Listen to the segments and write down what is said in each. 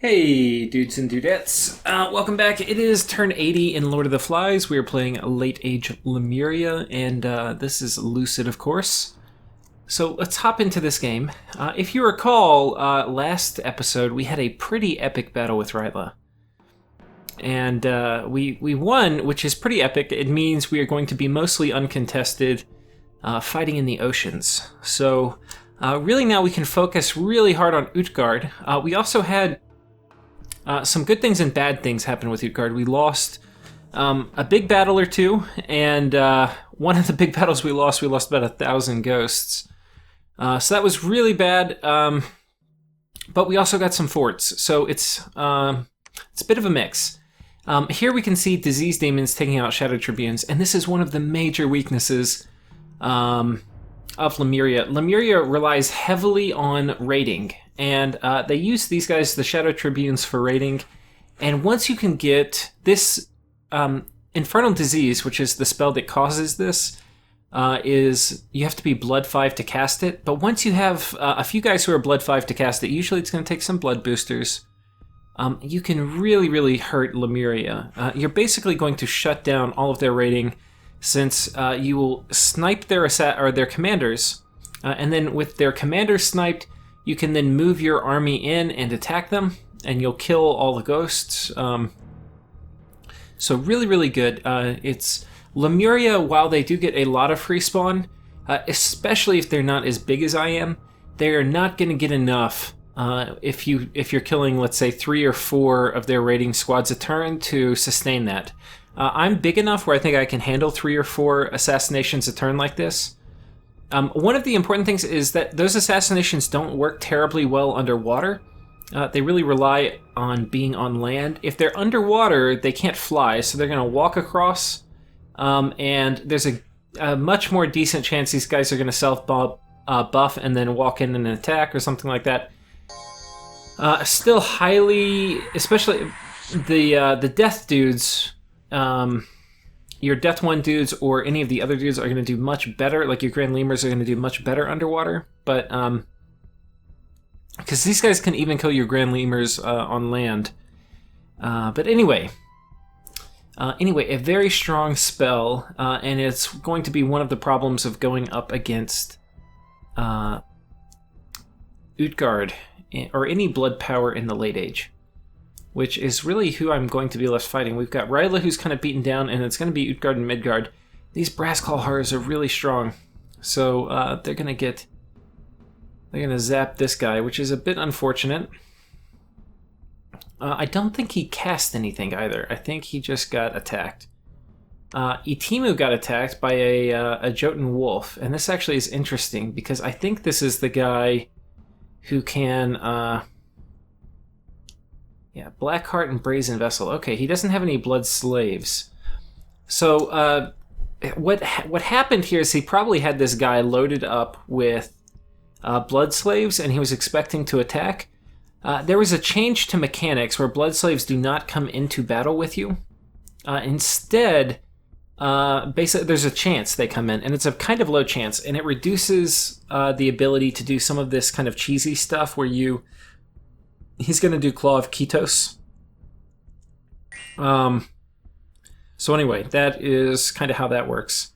Hey, dudes and dudettes. Welcome back. It is turn 80 in Lord of the Flies. We are playing Late Age Lemuria, and this is Lucid, of course. So let's hop into this game. If you recall, last episode we had a pretty epic battle with Rlyehn. And we won, which is pretty epic. It means we are going to be mostly uncontested, fighting in the oceans. So really now we can focus really hard on Utgard. We also had some good things and bad things happen with Utgard. We lost a big battle or two, and one of the big battles we lost about 1,000 ghosts. So that was really bad, but we also got some forts, so it's a bit of a mix. Here we can see disease demons taking out shadow tribunes, and this is one of the major weaknesses of Lemuria. Lemuria relies heavily on raiding, and they use these guys, the Shadow Tribunes, for raiding. And once you can get this Infernal Disease, which is the spell that causes this, is you have to be Blood 5 to cast it. But once you have a few guys who are Blood 5 to cast it, usually it's going to take some blood boosters. You can really, really hurt Lemuria. You're basically going to shut down all of their raiding, since you will snipe their commanders, and then with their commanders sniped, you can then move your army in and attack them, and you'll kill all the ghosts. So really, really good. It's Lemuria, while they do get a lot of free spawn, especially if they're not as big as I am, they are not going to get enough if you're killing, let's say, 3 or 4 of their raiding squads a turn to sustain that. I'm big enough where I think I can handle 3 or 4 assassinations a turn like this. One of the important things is that those assassinations don't work terribly well underwater. They really rely on being on land. If they're underwater, they can't fly, so they're going to walk across, and there's a much more decent chance these guys are going to self-buff and then walk in and attack or something like that. Still highly, especially the death dudes, your Death 1 dudes or any of the other dudes are going to do much better. Like your Grand Lemurs are going to do much better underwater. But, because these guys can even kill your Grand Lemurs on land. But anyway, a very strong spell, and it's going to be one of the problems of going up against Utgard, or any blood power in the late age, which is really who I'm going to be left fighting. We've got Rlyehn, who's kind of beaten down, and it's going to be Utgard and Midgard. These Brassclaw horrors are really strong, so they're going to zap this guy, which is a bit unfortunate. I don't think he cast anything either. I think he just got attacked. Itimu got attacked by a Jotun wolf, and this actually is interesting because I think this is the guy who can... Yeah, Blackheart and Brazen Vessel. Okay, he doesn't have any blood slaves. So, what happened here is he probably had this guy loaded up with blood slaves, and he was expecting to attack. There was a change to mechanics where blood slaves do not come into battle with you. Instead, basically, there's a chance they come in, and it's a kind of low chance, and it reduces the ability to do some of this kind of cheesy stuff where he's going to do Claw of Ketos. So anyway, that is kind of how that works.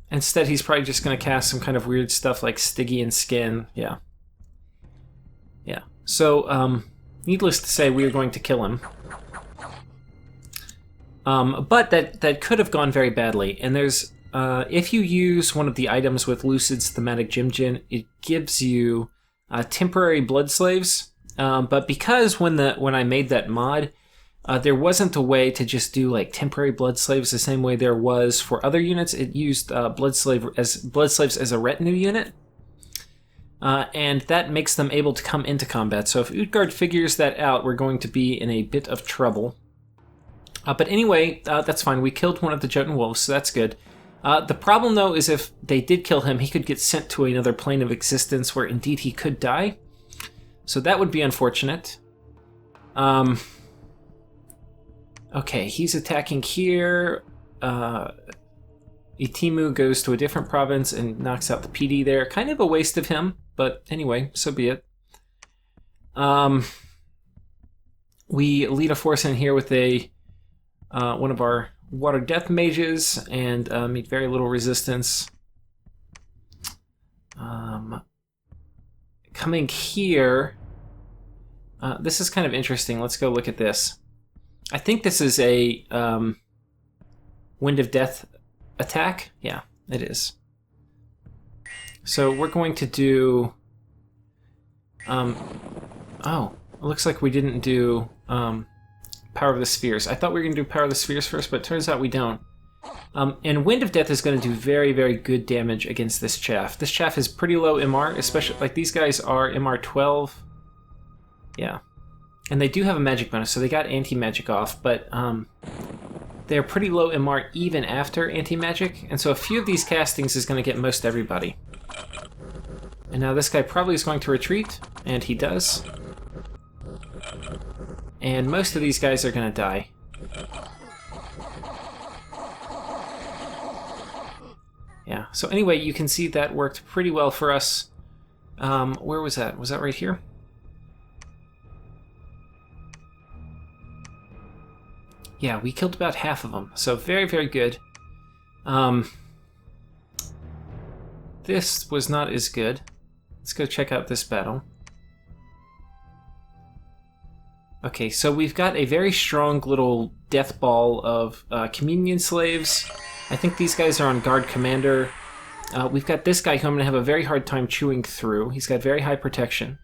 Instead, he's probably just going to cast some kind of weird stuff like Stygian Skin. Yeah. So, needless to say, we are going to kill him. But that could have gone very badly. And there's... if you use one of the items with Lucid's Thematic Gymgen, it gives you temporary blood slaves. But because when I made that mod, there wasn't a way to just do like temporary blood slaves the same way there was for other units. It used blood slaves as a retinue unit, and that makes them able to come into combat. So if Utgard figures that out, we're going to be in a bit of trouble. But anyway, that's fine. We killed one of the Jotun wolves, so that's good. The problem, though, is if they did kill him, he could get sent to another plane of existence where indeed he could die. So that would be unfortunate. Okay, he's attacking here. Itimu goes to a different province and knocks out the PD there. Kind of a waste of him. but anyway, so be it. We lead a force in here with a one of our water death mages and meet very little resistance. Coming here, this is kind of interesting. Let's go look at this. I think this is a Wind of Death attack. Yeah, it is. So we're going to do... oh, it looks like we didn't do Power of the Spheres. I thought we were going to do Power of the Spheres first, but it turns out we don't. And Wind of Death is going to do very, very good damage against this chaff. This chaff is pretty low MR, especially, like, these guys are MR 12. Yeah. And they do have a magic bonus, so they got anti-magic off, but they're pretty low MR even after anti-magic, and so a few of these castings is going to get most everybody. And now this guy probably is going to retreat, and he does. And most of these guys are going to die. Yeah, so anyway, you can see that worked pretty well for us. Where was that? Was that right here? Yeah, we killed about half of them, so very, very good. This was not as good. Let's go check out this battle. Okay, so we've got a very strong little death ball of communion slaves. I think these guys are on guard commander. We've got this guy who I'm going to have a very hard time chewing through. He's got very high protection.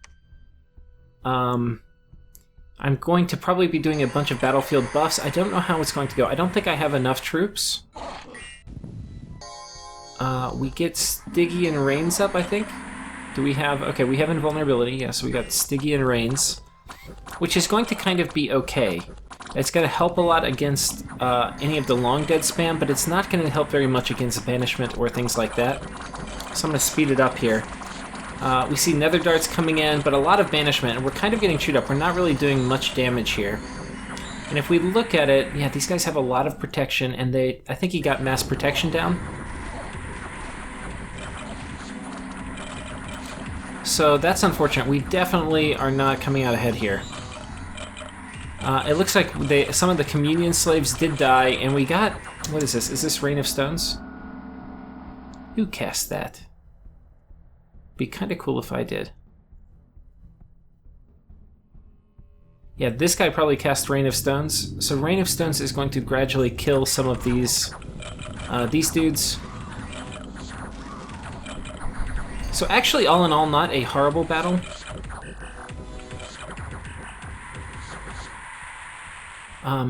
I'm going to probably be doing a bunch of battlefield buffs. I don't know how it's going to go. I don't think I have enough troops. We get Stygian Reigns up, I think. Do we have... Okay, we have Invulnerability. Yeah, so we got Stygian Reigns, which is going to kind of be okay. It's going to help a lot against any of the long dead spam, but it's not going to help very much against banishment or things like that. So I'm going to speed it up here. We see nether darts coming in, but a lot of banishment, and we're kind of getting chewed up. We're not really doing much damage here. And if we look at it, yeah, these guys have a lot of protection, and I think he got mass protection down. So that's unfortunate. We definitely are not coming out ahead here. It looks like some of the communion slaves did die, and we got... What is this? Is this Rain of Stones? Who cast that? Be kind of cool if I did. Yeah, this guy probably cast Rain of Stones. So Rain of Stones is going to gradually kill some of these dudes. So actually, all in all, not a horrible battle.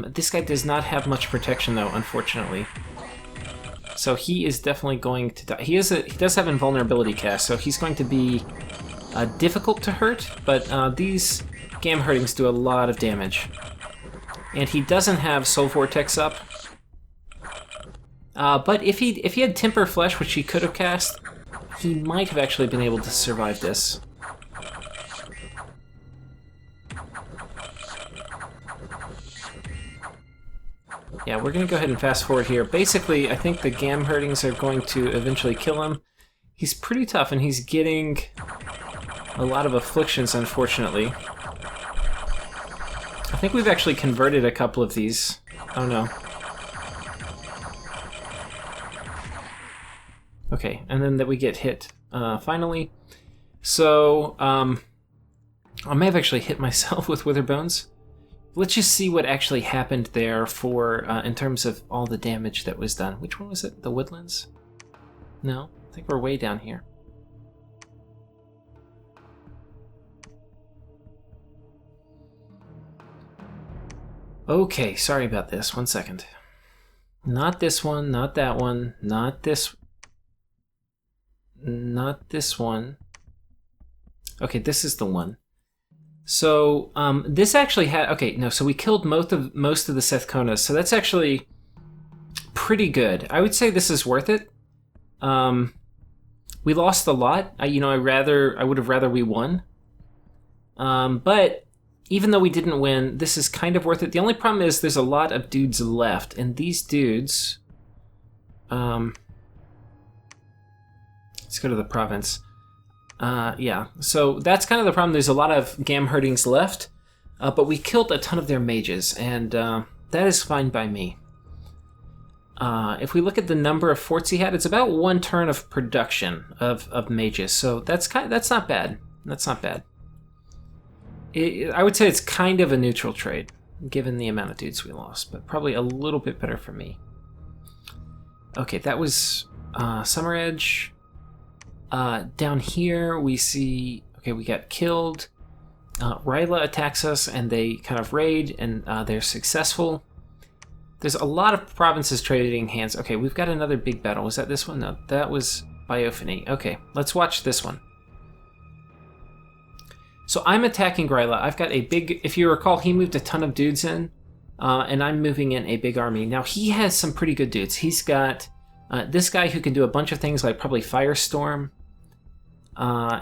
This guy does not have much protection, though, unfortunately. So he is definitely going to die. He does have invulnerability cast, so he's going to be difficult to hurt, but these Gam Hurtings do a lot of damage. And he doesn't have Soul Vortex up. But if he had Temper Flesh, which he could have cast, he might have actually been able to survive this. Yeah, we're going to go ahead and fast forward here. Basically, I think the Gam Hurtings are going to eventually kill him. He's pretty tough, and he's getting a lot of afflictions, unfortunately. I think we've actually converted a couple of these. Oh no. Okay, and then that we get hit finally. So, I may have actually hit myself with Wither Bones. Let's just see what actually happened there for in terms of all the damage that was done. Which one was it? The Woodlands? No, I think we're way down here. Okay, sorry about this. 1 second. Not this one, not that one, not this one. Okay, this is the one. So this actually had... Okay, no, so we killed most of the Sethkonas, so that's actually pretty good. I would say this is worth it. We lost a lot. I would have rather we won. But even though we didn't win, this is kind of worth it. The only problem is there's a lot of dudes left, and these dudes... let's go to the province. Yeah, so that's kind of the problem. There's a lot of Gamherdings left, but we killed a ton of their mages, and that is fine by me. If we look at the number of forts he had, it's about 1 turn of production of mages, so that's not bad. That's not bad. I would say it's kind of a neutral trade, given the amount of dudes we lost, but probably a little bit better for me. Okay, that was Summer Edge. Down here we see, okay, we got killed. Rlyehn attacks us and they kind of raid, and they're successful. There's a lot of provinces trading hands. Okay, we've got another big battle. Was that this one? No, that was Biophony. Okay, let's watch this one. So I'm attacking Rlyehn. I've got a big, if you recall, he moved a ton of dudes in, and I'm moving in a big army. Now he has some pretty good dudes. He's got this guy who can do a bunch of things, like probably Firestorm.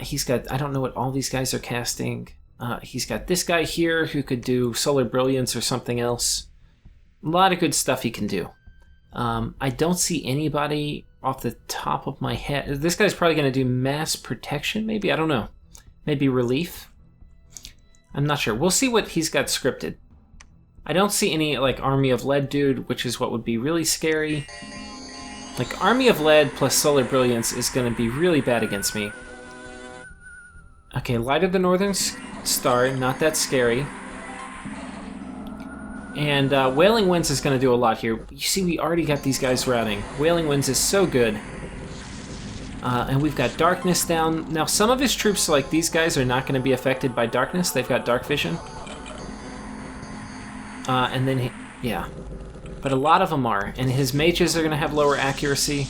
He's got, I don't know what all these guys are casting. He's got this guy here who could do Solar Brilliance or something else. A lot of good stuff he can do. I don't see anybody off the top of my head. This guy's probably going to do Mass Protection, maybe? I don't know. Maybe Relief? I'm not sure. We'll see what he's got scripted. I don't see any, like, Army of Lead dude, which is what would be really scary. Like, Army of Lead plus Solar Brilliance is going to be really bad against me. Okay, Light of the Northern Star, not that scary. And Wailing Winds is going to do a lot here. You see, we already got these guys routing. Wailing Winds is so good. And we've got Darkness down. Now, some of his troops, like these guys, are not going to be affected by Darkness. They've got Dark Vision. And then, yeah. But a lot of them are. And his mages are going to have lower accuracy.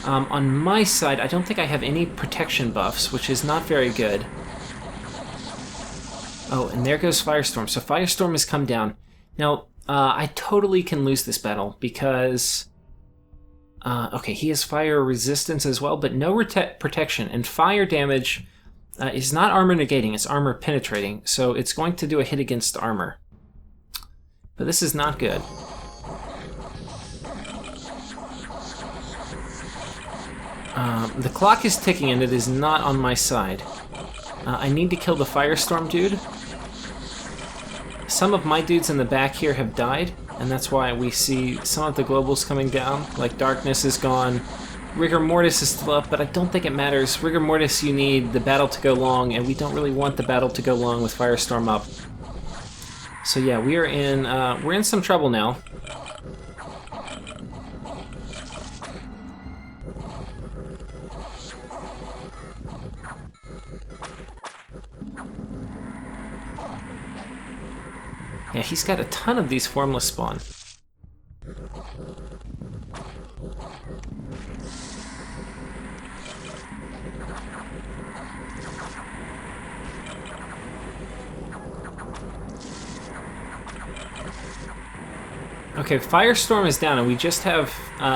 On my side, I don't think I have any protection buffs, which is not very good. Oh, and there goes Firestorm. So Firestorm has come down. Now, I totally can lose this battle because... okay, he has fire resistance as well, but no protection. And fire damage is not armor negating, it's armor penetrating. So it's going to do a hit against armor. But this is not good. The clock is ticking and it is not on my side. I need to kill the Firestorm dude. Some of my dudes in the back here have died, and that's why we see some of the globals coming down. Like Darkness is gone, Rigor Mortis is still up, but I don't think it matters. Rigor Mortis, you need the battle to go long, and we don't really want the battle to go long with Firestorm up. So yeah, we're in some trouble now. Yeah, he's got a ton of these formless spawn. Okay, Firestorm is down, and we just have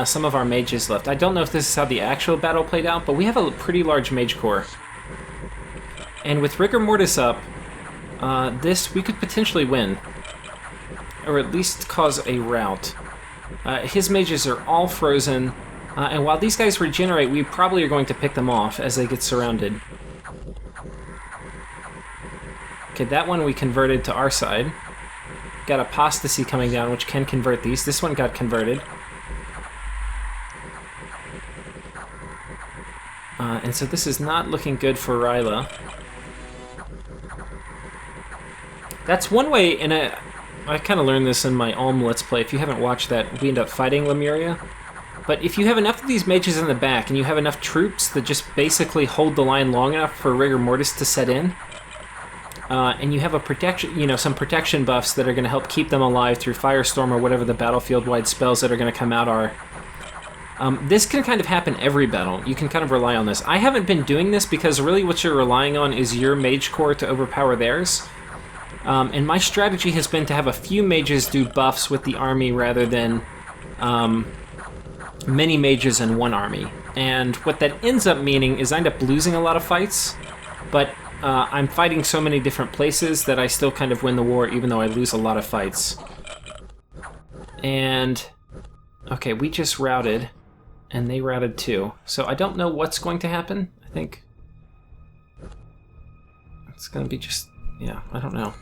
some of our mages left. I don't know if this is how the actual battle played out, but we have a pretty large mage corps. And with Rigor Mortis up, this we could potentially win. Or at least cause a rout. His mages are all frozen, and while these guys regenerate, we probably are going to pick them off as they get surrounded. Okay, that one we converted to our side. Got Apostasy coming down, which can convert these. This one got converted. And so this is not looking good for Rlyehn. That's one way, and I kind of learned this in my Ulm Let's Play. If you haven't watched that, we end up fighting Lemuria. But if you have enough of these mages in the back, and you have enough troops that just basically hold the line long enough for Rigor Mortis to set in, and you have a protection, some protection buffs that are going to help keep them alive through Firestorm or whatever the battlefield-wide spells that are going to come out are. This can kind of happen every battle. You can kind of rely on this. I haven't been doing this because really what you're relying on is your mage corps to overpower theirs. And my strategy has been to have a few mages do buffs with the army rather than many mages in one army. And what that ends up meaning is I end up losing a lot of fights, but I'm fighting so many different places that I still kind of win the war even though I lose a lot of fights. And, okay, we just routed. and they routed too. So I don't know what's going to happen. I think it's going to be just, yeah, I don't know.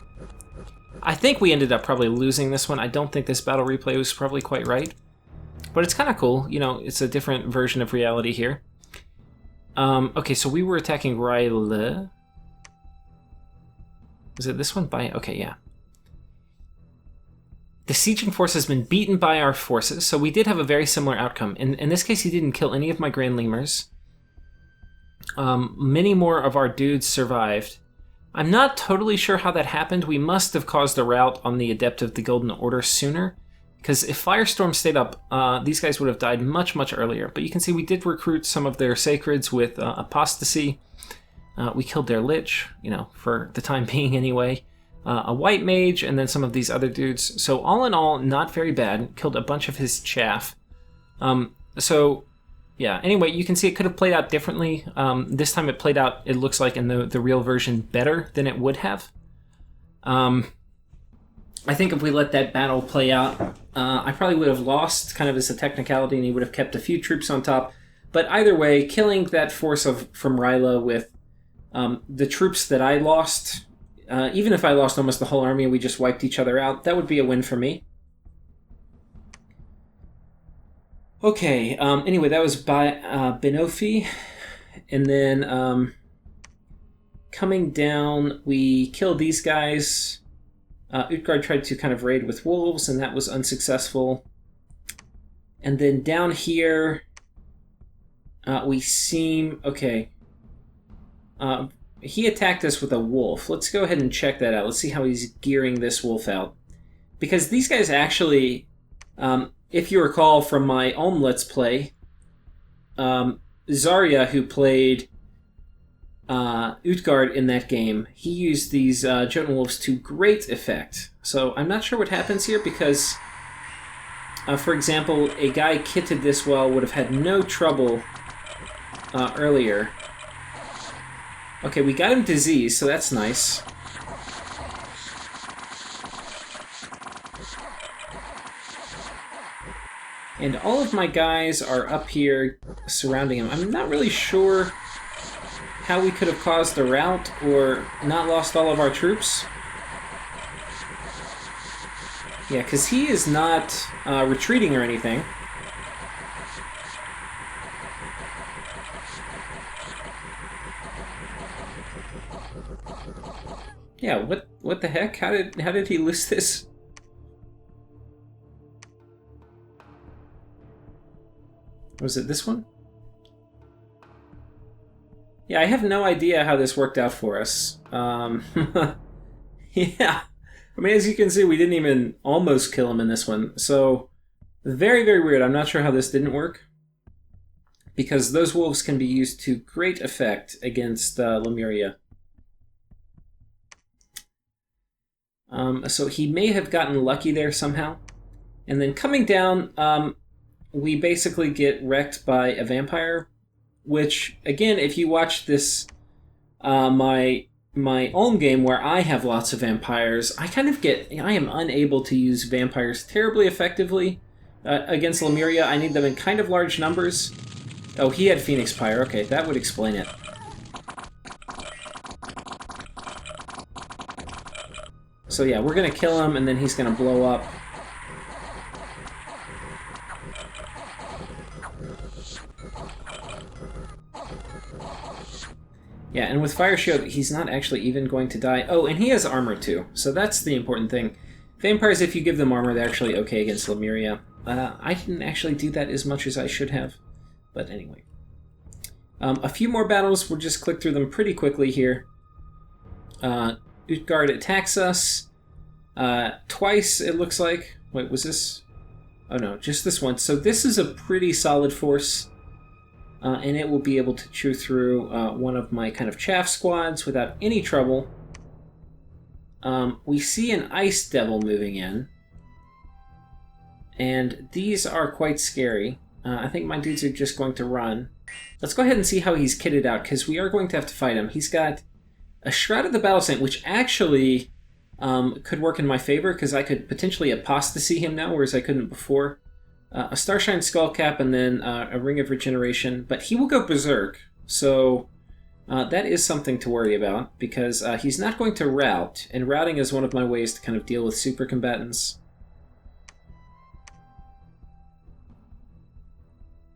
I think we ended up probably losing this one. I don't think this battle replay was probably quite right. But it's kind of cool. You know, it's a different version of reality here. Okay, so we were attacking Rlyehn. Was it this one? Okay, yeah. The sieging force has been beaten by our forces, so we did have a very similar outcome. In this case, he didn't kill any of my Grand Lemurs. Many more of our dudes survived. I'm not totally sure how that happened. We must have caused a rout on the Adept of the Golden Order sooner, because if Firestorm stayed up, these guys would have died much, much earlier. But you can see we did recruit some of their Sacreds with Apostasy. We killed their Lich, you know, for the time being anyway. A White Mage, and then some of these other dudes. So all in all, not very bad. Killed a bunch of his chaff. So, yeah, anyway, you can see it could have played out differently. This time it played out, it looks like, in the real version better than it would have. I think if we let that battle play out, I probably would have lost kind of as a technicality, and he would have kept a few troops on top. But either way, killing that force from Rlyehn with the troops that I lost... even if I lost almost the whole army and we just wiped each other out, that would be a win for me. Okay, anyway, that was by Benofi. And then coming down, we killed these guys. Utgard tried to kind of raid with wolves, and that was unsuccessful. And then down here, we seem... Okay. He attacked us with a wolf. Let's go ahead and check that out. Let's see how he's gearing this wolf out. Because these guys actually, if you recall from my own Let's Play, Zarya, who played Utgard in that game, he used these Jotun wolves to great effect. So I'm not sure what happens here because, for example, a guy kitted this well would have had no trouble earlier. Okay, we got him disease, so that's nice. And all of my guys are up here surrounding him. I'm not really sure how we could have caused a rout or not lost all of our troops. Yeah, because he is not retreating or anything. Yeah, what the heck? How did he lose this? Was it this one? Yeah, I have no idea how this worked out for us. Yeah. I mean, as you can see, we didn't even almost kill him in this one. So, very, very weird. I'm not sure how this didn't work. Because those wolves can be used to great effect against Lemuria. So he may have gotten lucky there somehow. And then coming down, we basically get wrecked by a vampire, which, again, if you watch this, my own game where I have lots of vampires, I am unable to use vampires terribly effectively against Lemuria. I need them in kind of large numbers. Oh, he had Phoenix Pyre. Okay, that would explain it. So yeah, we're going to kill him, and then he's going to blow up. Yeah, and with Fire Shield, he's not actually even going to die. Oh, and he has armor too, so that's the important thing. Vampires, if you give them armor, they're actually okay against Lemuria. I didn't actually do that as much as I should have, but anyway. A few more battles, we'll just click through them pretty quickly here. Utgard attacks us twice, it looks like. Wait, was this? Oh no, just this one. So this is a pretty solid force, and it will be able to chew through one of my kind of chaff squads without any trouble. We see an Ice Devil moving in, and these are quite scary. I think my dudes are just going to run. Let's go ahead and see how he's kitted out, because we are going to have to fight him. He's got a Shroud of the Battle Saint, which actually could work in my favor, because I could potentially apostasy him now, whereas I couldn't before. a Starshine Skullcap, and then a Ring of Regeneration. But he will go Berserk, so that is something to worry about, because he's not going to route, and routing is one of my ways to kind of deal with super combatants.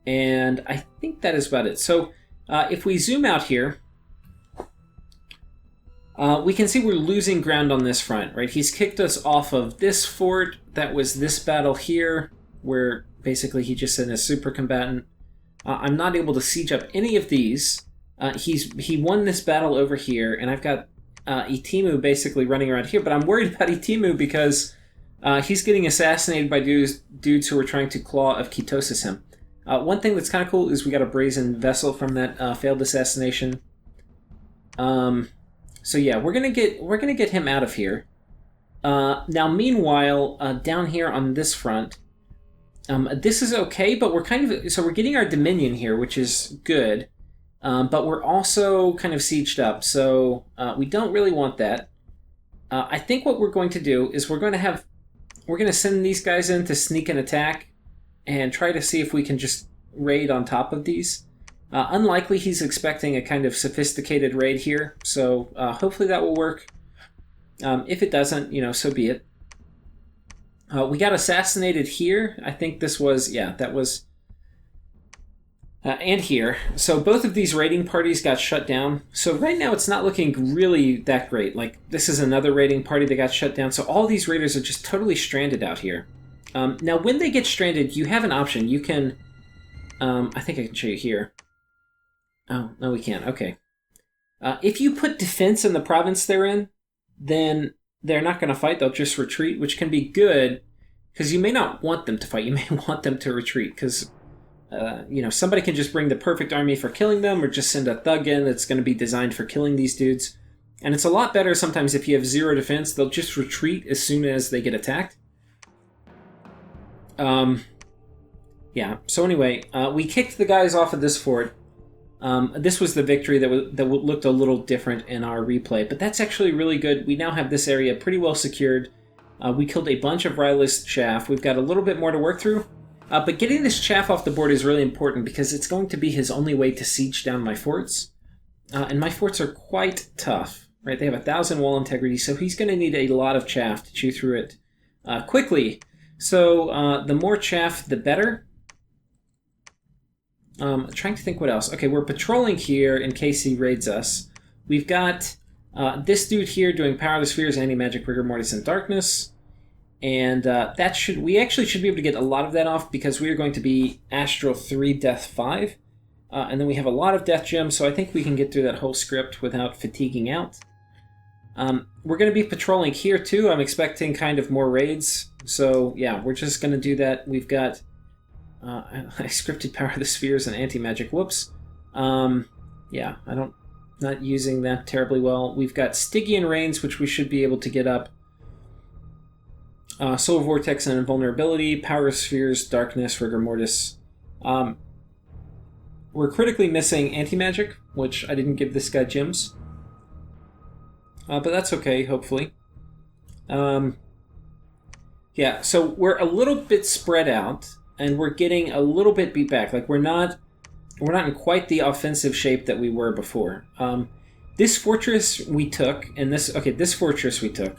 And I think that is about it. So if we zoom out here, we can see we're losing ground on this front, right? He's kicked us off of this fort. That was this battle here, where basically he just sent a super combatant. I'm not able to siege up any of these. He won this battle over here, and I've got Itimu basically running around here, but I'm worried about Itimu because he's getting assassinated by dudes who are trying to claw of ketosis him. One thing that's kind of cool is we got a brazen vessel from that failed assassination. So yeah, we're gonna get him out of here. Now, meanwhile, down here on this front, this is okay, but we're we're getting our Dominion here, which is good. But we're also kind of sieged up, so we don't really want that. I think what we're going to do is we're going to send these guys in to sneak an attack and try to see if we can just raid on top of these. Unlikely he's expecting a kind of sophisticated raid here, so hopefully that will work. If it doesn't, so be it. We got assassinated here. I think this was, yeah, that was... and here. So both of these raiding parties got shut down. So right now it's not looking really that great. Like, this is another raiding party that got shut down. So all these raiders are just totally stranded out here. Now, when they get stranded, you have an option. You can... I think I can show you here. Oh, no, we can't. Okay. If you put defense in the province they're in, then they're not going to fight. They'll just retreat, which can be good, because you may not want them to fight. You may want them to retreat, because... somebody can just bring the perfect army for killing them, or just send a thug in that's going to be designed for killing these dudes. And it's a lot better sometimes if you have zero defense. They'll just retreat as soon as they get attacked. Yeah, so anyway, we kicked the guys off of this fort. This was the victory that looked a little different in our replay, but that's actually really good. We now have this area pretty well secured. We killed a bunch of Rlyehn chaff. We've got a little bit more to work through. But getting this chaff off the board is really important because it's going to be his only way to siege down my forts. And my forts are quite tough, right? They have 1,000 wall integrity, so he's going to need a lot of chaff to chew through it quickly. So the more chaff, the better. Trying to think what else. Okay, we're patrolling here in case he raids us. We've got this dude here doing Power of the Spheres, Anti-Magic, Rigor Mortis, and Darkness. And we actually should be able to get a lot of that off because we are going to be Astral 3, Death 5. And then we have a lot of Death Gems, so I think we can get through that whole script without fatiguing out. We're going to be patrolling here too. I'm expecting kind of more raids. So yeah, we're just going to do that. We've got I scripted Power of the Spheres and Anti-Magic. Whoops. Yeah, not using that terribly well. We've got Stygian Reigns, which we should be able to get up. Solar Vortex and Invulnerability, Power of Spheres, Darkness, Rigor Mortis. We're critically missing Anti-Magic, which I didn't give this guy gems. But that's okay, hopefully. Yeah, so we're a little bit spread out, and we're getting a little bit beat back. Like, we're not in quite the offensive shape that we were before. This fortress we took, and this fortress we took.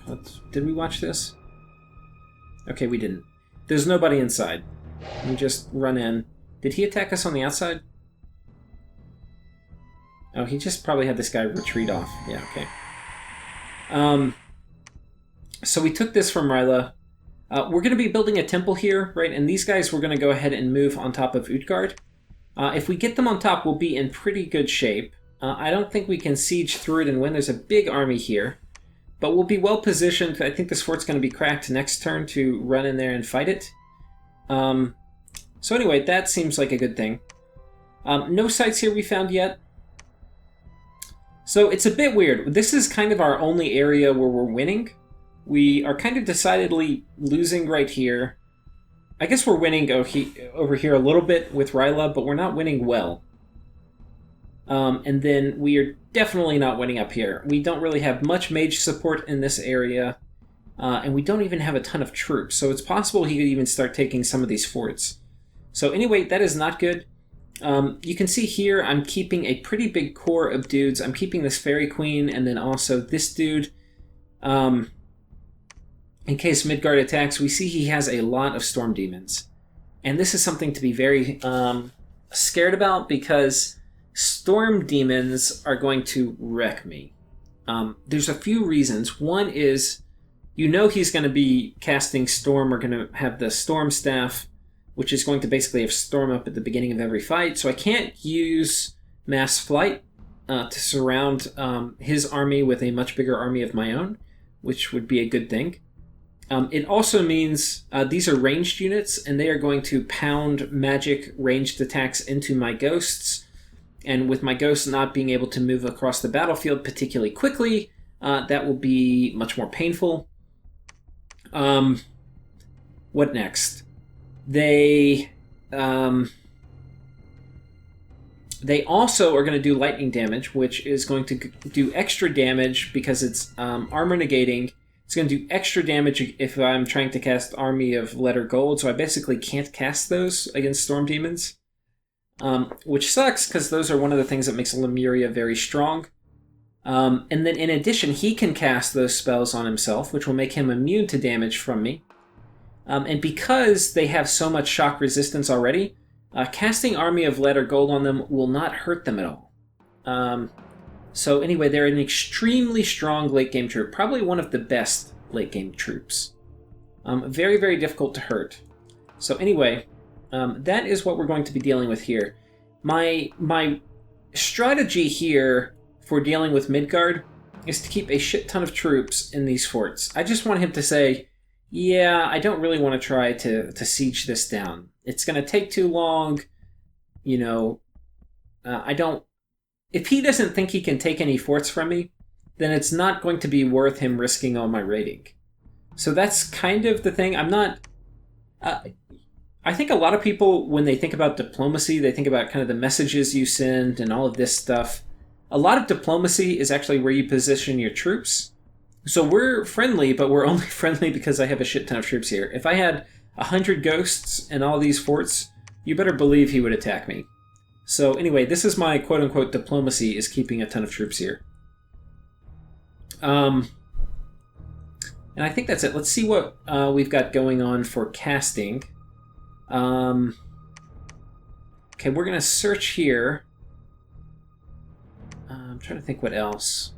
Did we watch this? Okay, we didn't. There's nobody inside. We just run in. Did he attack us on the outside? Oh, he just probably had this guy retreat off. Yeah, okay. So we took this from Rlyehn. We're going to be building a temple here, right? And these guys we're going to go ahead and move on top of Utgard. If we get them on top, we'll be in pretty good shape. I don't think we can siege through it and win. There's a big army here. But we'll be well positioned. I think this fort's going to be cracked next turn to run in there and fight it. So anyway, that seems like a good thing. No sites here we found yet. So it's a bit weird. This is kind of our only area where we're winning. We are kind of decidedly losing right here. I guess we're winning over here a little bit with Rlyehn, but we're not winning well. And then we are definitely not winning up here. We don't really have much mage support in this area, and we don't even have a ton of troops. So it's possible he could even start taking some of these forts. So anyway, that is not good. You can see here I'm keeping a pretty big core of dudes. I'm keeping this Fairy Queen and then also this dude. In case Midgard attacks, we see he has a lot of Storm Demons. And this is something to be very scared about because Storm Demons are going to wreck me. There's a few reasons. One is, you know he's going to be casting Storm or going to have the Storm Staff, which is going to basically have Storm up at the beginning of every fight. So I can't use Mass Flight to surround his army with a much bigger army of my own, which would be a good thing. It also means these are ranged units, and they are going to pound magic ranged attacks into my ghosts. And with my ghosts not being able to move across the battlefield particularly quickly, that will be much more painful. What next? They also are going to do lightning damage, which is going to do extra damage because it's armor negating. It's going to do extra damage if I'm trying to cast Army of Letter Gold, so I basically can't cast those against Storm Demons, which sucks because those are one of the things that makes Lemuria very strong. And then in addition, he can cast those spells on himself, which will make him immune to damage from me. And because they have so much shock resistance already, casting Army of Lead or Gold on them will not hurt them at all. So anyway, they're an extremely strong late-game troop. Probably one of the best late-game troops. Very, very difficult to hurt. So anyway, that is what we're going to be dealing with here. My strategy here for dealing with Midgard is to keep a shit ton of troops in these forts. I just want him to say, yeah, I don't really want to try to siege this down. It's going to take too long. You know, I don't... If he doesn't think he can take any forts from me, then it's not going to be worth him risking all my raiding. So that's kind of the thing. I'm not... I think a lot of people, when they think about diplomacy, they think about kind of the messages you send and all of this stuff. A lot of diplomacy is actually where you position your troops. So we're friendly, but we're only friendly because I have a shit ton of troops here. If I had 100 ghosts in all these forts, you better believe he would attack me. So anyway, this is my quote-unquote diplomacy, is keeping a ton of troops here. And I think that's it. Let's see what we've got going on for casting. Okay, we're going to search here. I'm trying to think what else.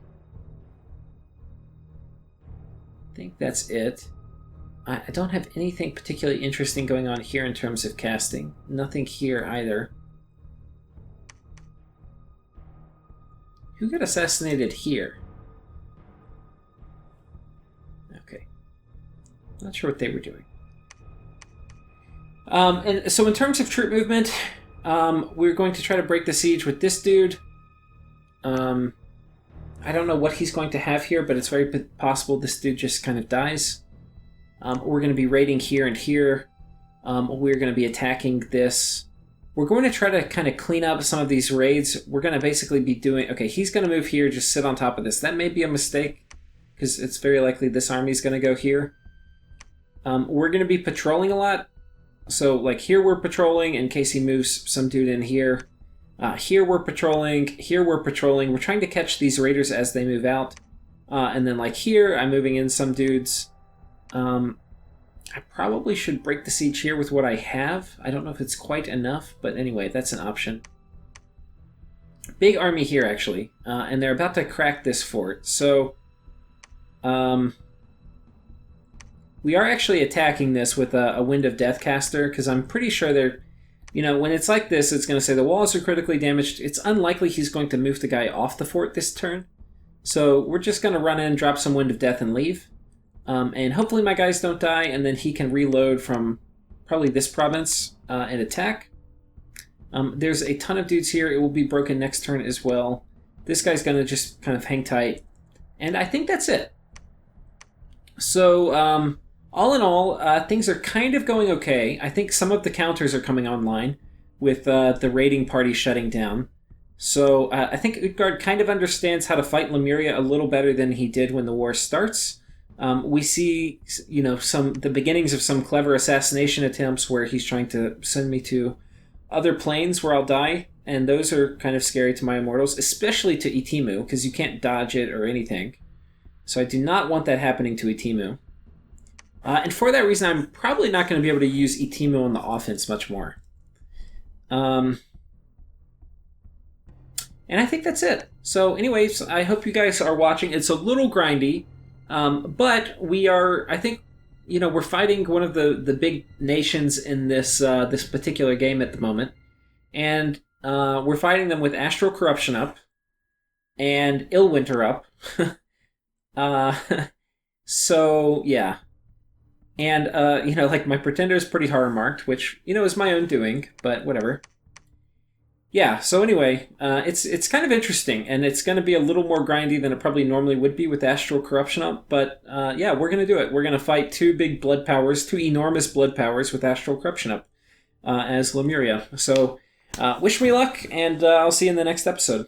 I think that's it. I don't have anything particularly interesting going on here in terms of casting. Nothing here either. Who got assassinated here? Okay. Not sure what they were doing. And so in terms of troop movement, we're going to try to break the siege with this dude. I don't know what he's going to have here, but it's very possible this dude just kind of dies. We're going to be raiding here and here. We're going to be attacking this. We're going to try to kind of clean up some of these raids. We're going to basically be doing... Okay, he's going to move here, just sit on top of this. That may be a mistake, because it's very likely this army's going to go here. We're going to be patrolling a lot. So, like, here we're patrolling in case he moves some dude in here. Here we're patrolling. Here we're patrolling. We're trying to catch these raiders as they move out. And then, like, here, I'm moving in some dudes. I probably should break the siege here with what I have. I don't know if it's quite enough, but anyway, that's an option. Big army here, actually. And they're about to crack this fort. So, we are actually attacking this with a Wind of Death caster, because I'm pretty sure they're... You know, when it's like this, it's going to say the walls are critically damaged. It's unlikely he's going to move the guy off the fort this turn. So we're just going to run in, drop some Wind of Death, and leave. And hopefully my guys don't die, and then he can reload from probably this province and attack. There's a ton of dudes here. It will be broken next turn as well. This guy's going to just kind of hang tight. And I think that's it. So, all in all, things are kind of going okay. I think some of the counters are coming online with the raiding party shutting down. So I think Utgard kind of understands how to fight Lemuria a little better than he did when the war starts. We see, the beginnings of some clever assassination attempts where he's trying to send me to other planes where I'll die, and those are kind of scary to my immortals, especially to Itimu, because you can't dodge it or anything. So I do not want that happening to Itimu. And for that reason, I'm probably not going to be able to use Itimu on the offense much more. And I think that's it. So anyways, I hope you guys are watching. It's a little grindy, but we are, I think, we're fighting one of the big nations in this this particular game at the moment. And we're fighting them with Astral Corruption up and Illwinter up. So, yeah. And, my Pretender is pretty horror marked, which, is my own doing, but whatever. Yeah, so anyway, it's kind of interesting, and it's going to be a little more grindy than it probably normally would be with Astral Corruption up, but yeah, we're going to do it. We're going to fight two big blood powers, two enormous blood powers with Astral Corruption up as Lemuria. So wish me luck, and I'll see you in the next episode.